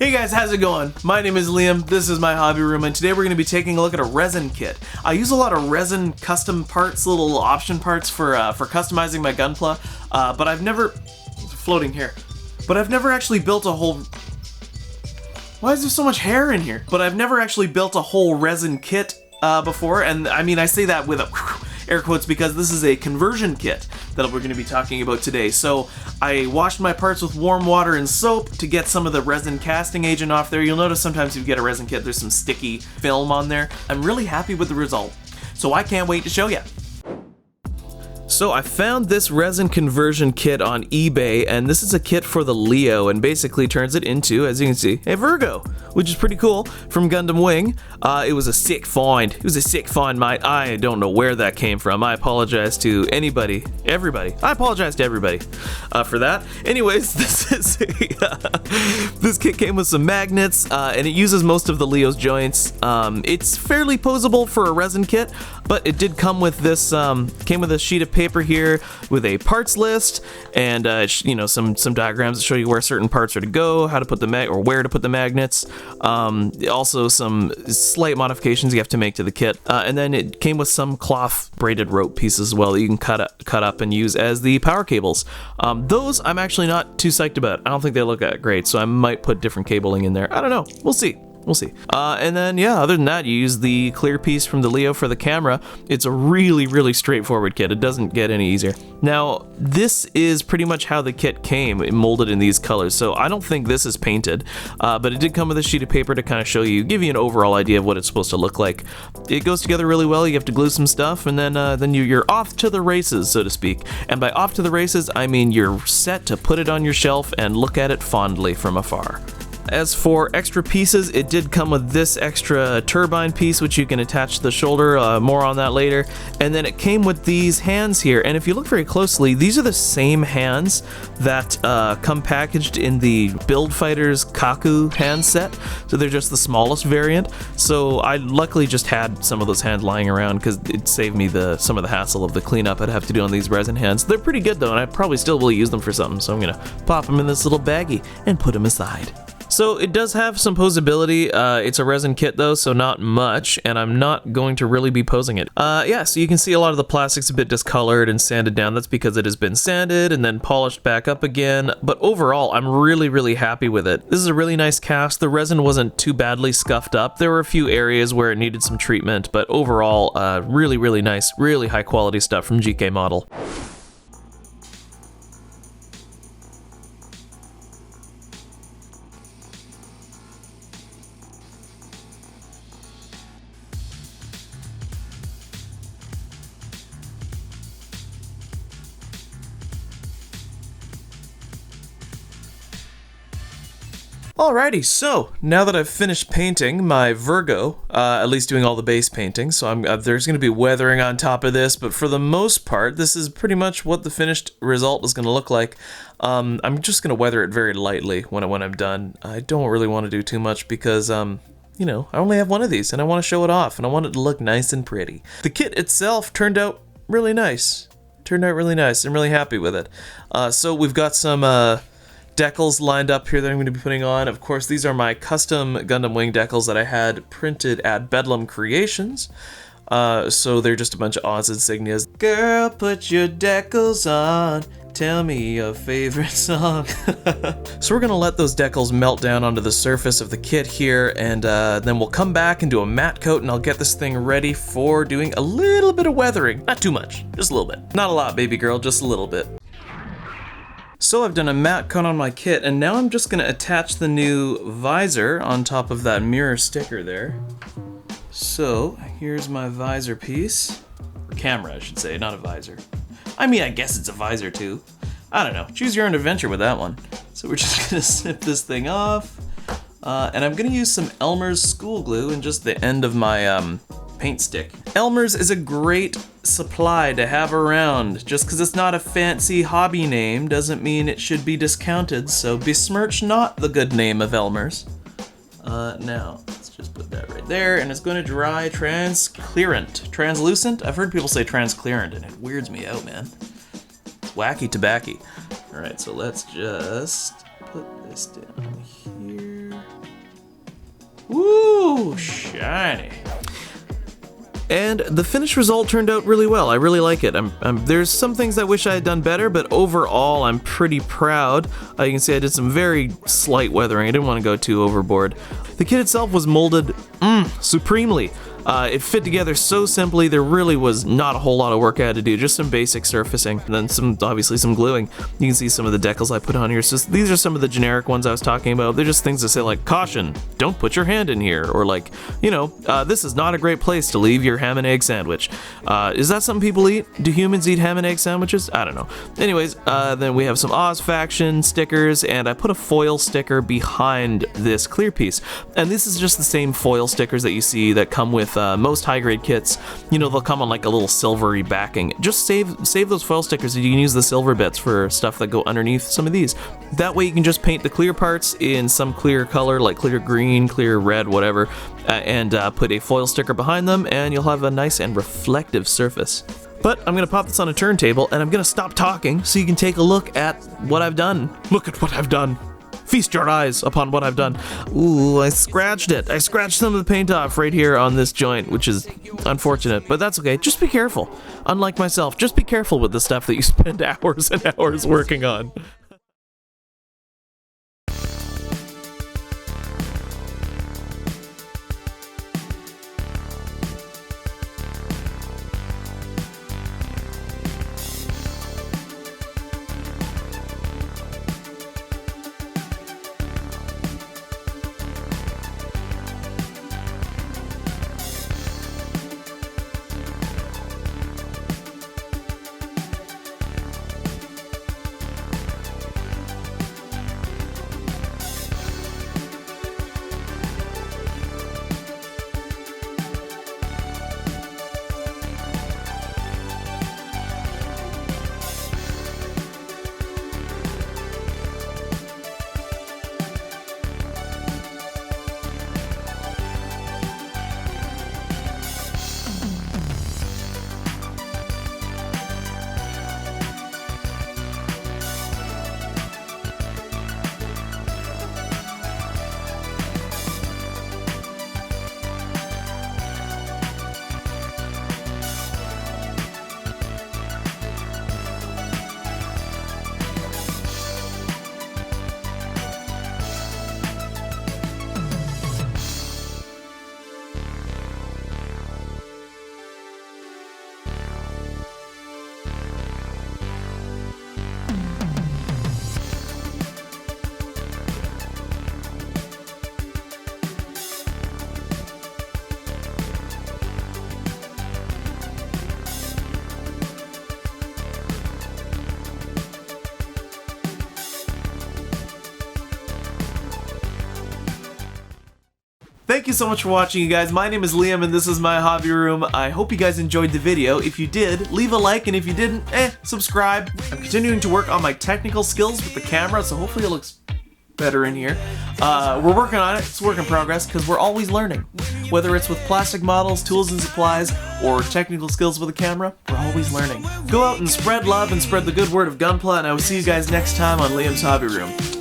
Hey guys, how's it going? My name is Liam, this is my hobby room, and today we're going to be taking a look at a resin kit. I use a lot of resin custom parts, little option parts for customizing my Gunpla, but I've never... floating hair. But I've never actually built a whole... Why is there so much hair in here? But I've never actually built a whole resin kit before, and I mean I say that with air quotes because this is a conversion kit that we're going to be talking about today. So I washed my parts with warm water and soap to get some of the resin casting agent off there. You'll notice sometimes if you get a resin kit there's some sticky film on there. I'm really happy with the result, so I can't wait to show you. So I found this resin conversion kit on eBay, and this is a kit for the Leo, and basically turns it into, as you can see, a Virgo, which is pretty cool, from Gundam Wing. It was a sick find. It was a sick find, mate. I don't know where that came from. I apologize to everybody. I apologize to everybody for that. Anyways, this is this kit came with some magnets, and it uses most of the Leo's joints. It's fairly posable for a resin kit, but it did come with this, came with a sheet of paper here with a parts list and you know, some diagrams that show you where certain parts are to go, how to put the where to put the magnets. Also some slight modifications you have to make to the kit, and then it came with some cloth braided rope pieces as well that you can cut up and use as the power cables. Those I'm actually not too psyched about. I don't think they look that great, so I might put different cabling in there. I don't know. We'll see. We'll see. And then, yeah, other than that, you use the clear piece from the Leo for the camera. It's a really straightforward kit. It doesn't get any easier. Now, this is pretty much how the kit came, molded in these colors, so I don't think this is painted, but it did come with a sheet of paper to kind of show you, give you an overall idea of what it's supposed to look like. It goes together really well. You have to glue some stuff, and then you're off to the races, so to speak. And by off to the races, I mean you're set to put it on your shelf and look at it fondly from afar. As for extra pieces, it did come with this extra turbine piece, which you can attach to the shoulder, more on that later. And then it came with these hands here, and if you look very closely, these are the same hands that come packaged in the Build Fighters Kaku hand set, so they're just the smallest variant. So I luckily just had some of those hands lying around because it saved me some of the hassle of the cleanup I'd have to do on these resin hands. They're pretty good though, and I probably still will use them for something, so I'm gonna pop them in this little baggie and put them aside. So it does have some posability. It's a resin kit though, so not much, and I'm not going to really be posing it. Yeah, so you can see a lot of the plastic's a bit discolored and sanded down. That's because it has been sanded and then polished back up again, but overall, I'm really happy with it. This is a really nice cast. The resin wasn't too badly scuffed up. There were a few areas where it needed some treatment, but overall, really nice, really high quality stuff from gkmodel. Alrighty, so now that I've finished painting my Virgo, at least doing all the base painting, so there's going to be weathering on top of this, but for the most part, this is pretty much what the finished result is going to look like. I'm just going to weather it very lightly when I'm done. I don't really want to do too much because, you know, I only have one of these and I want to show it off and I want it to look nice and pretty. The kit itself turned out really nice. I'm really happy with it. So we've got some, decals lined up here that I'm going to be putting on. Of course, these are my custom Gundam Wing decals that I had printed at Bedlam Creations. So they're just a bunch of Oz insignias. Girl, put your decals on. Tell me your favorite song. So we're going to let those decals melt down onto the surface of the kit here, and then we'll come back and do a matte coat, and I'll get this thing ready for doing a little bit of weathering. Not too much, just a little bit. Not a lot, baby girl, just a little bit. So I've done a matte coat on my kit, and now I'm just going to attach the new visor on top of that mirror sticker there. So here's my visor piece, or camera I should say, not a visor. I mean, I guess it's a visor too. I don't know, choose your own adventure with that one. So we're just going to snip this thing off, and I'm going to use some Elmer's school glue in just the end of my paint stick. Elmer's is a great supply to have around. Just because it's not a fancy hobby name doesn't mean it should be discounted, so besmirch not the good name of Elmer's. Now, let's just put that right there, and it's going to dry translucent. I've heard people say transparent, and it weirds me out, man. Wacky tobacco. Alright, so let's just put this down here. Ooh, shiny. And the finished result turned out really well. I really like it. There's some things I wish I had done better, but overall I'm pretty proud. You can see I did some very slight weathering. I didn't want to go too overboard. The kit itself was molded supremely. It fit together so simply. There really was not a whole lot of work I had to do, just some basic surfacing, and then obviously some gluing. You can see some of the decals I put on here. So these are some of the generic ones I was talking about. They're just things that say like, caution, don't put your hand in here, or like, this is not a great place to leave your ham and egg sandwich. Is that something people eat? Do humans eat ham and egg sandwiches? I don't know. Anyways, then we have some Oz Faction stickers, and I put a foil sticker behind this clear piece. And this is just the same foil stickers that you see that come with most high-grade kits. They'll come on like a little silvery backing. Just save those foil stickers, and you can use the silver bits for stuff that go underneath some of these. That way you can just paint the clear parts in some clear color, like clear green, clear red, whatever, and put a foil sticker behind them, and you'll have a nice and reflective surface. But I'm going to pop this on a turntable, and I'm going to stop talking so you can take a look at what I've done. Look at what I've done. Feast your eyes upon what I've done. Ooh, I scratched it. I scratched some of the paint off right here on this joint, which is unfortunate, but that's okay. Just be careful. Unlike myself, just be careful with the stuff that you spend hours and hours working on. Thank you so much for watching, you guys. My name is Liam, and this is my hobby room. I hope you guys enjoyed the video. If you did, leave a like, and if you didn't, subscribe. I'm continuing to work on my technical skills with the camera, so hopefully it looks better in here. We're working on it. It's a work in progress, because we're always learning. Whether it's with plastic models, tools and supplies, or technical skills with a camera, we're always learning. Go out and spread love and spread the good word of Gunpla, and I will see you guys next time on Liam's Hobby Room.